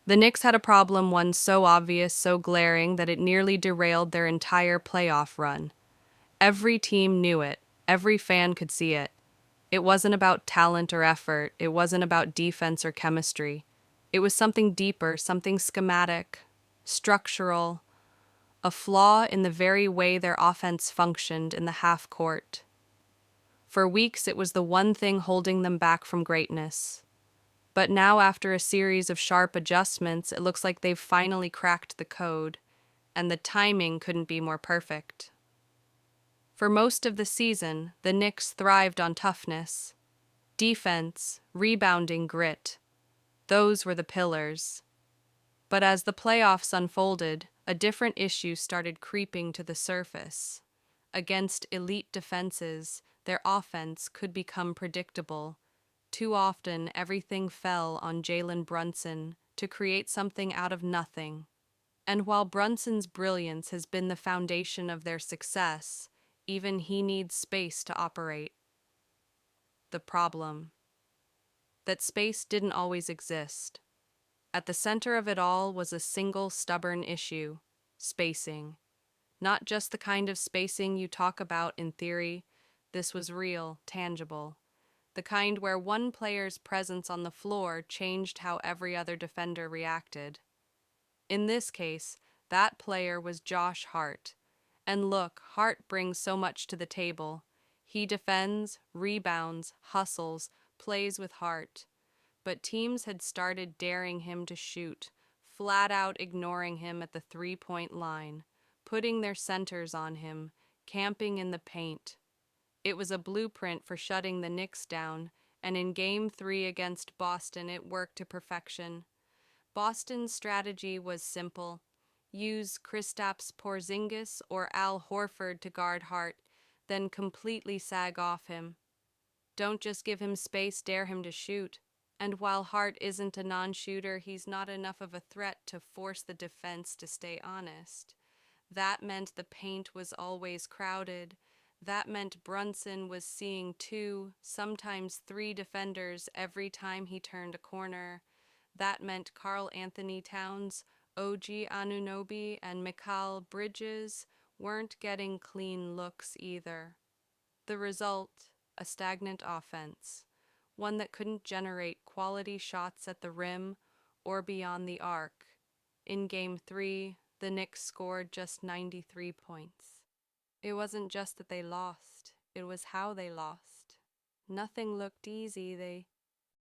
The Knicks had a problem, one so obvious, so glaring, that it nearly derailed their entire playoff run. Every team knew it, every fan could see it. It wasn't about talent or effort, it wasn't about defense or chemistry. It was something deeper, something schematic, structural, a flaw in the very way their offense functioned in the half court. For weeks, it was the one thing holding them back from greatness. But now, after a series of sharp adjustments, it looks like they've finally cracked the code, and the timing couldn't be more perfect. For most of the season, the Knicks thrived on toughness. Defense, rebounding, grit. Those were the pillars. But as the playoffs unfolded, a different issue started creeping to the surface. Against elite defenses, their offense could become predictable. Too often, everything fell on Jalen Brunson to create something out of nothing. And while Brunson's brilliance has been the foundation of their success, even he needs space to operate. The problem: that space didn't always exist. At the center of it all was a single stubborn issue: spacing. Not just the kind of spacing you talk about in theory. This was real, tangible. The kind where one player's presence on the floor changed how every other defender reacted. In this case, that player was Josh Hart. And look, Hart brings so much to the table. He defends, rebounds, hustles, plays with heart. But teams had started daring him to shoot, flat out ignoring him at the three-point line, putting their centers on him, camping in the paint. It was a blueprint for shutting the Knicks down, and in Game 3 against Boston, it worked to perfection. Boston's strategy was simple: use Kristaps Porzingis or Al Horford to guard Hart, then completely sag off him. Don't just give him space, dare him to shoot. And while Hart isn't a non-shooter, he's not enough of a threat to force the defense to stay honest. That meant the paint was always crowded. That meant Brunson was seeing two, sometimes three defenders every time he turned a corner. That meant Karl Anthony Towns, OG Anunoby, and Mikal Bridges weren't getting clean looks either. The result: a stagnant offense, one that couldn't generate quality shots at the rim or beyond the arc. In Game 3, the Knicks scored just 93 points. It wasn't just that they lost, it was how they lost. Nothing looked easy. They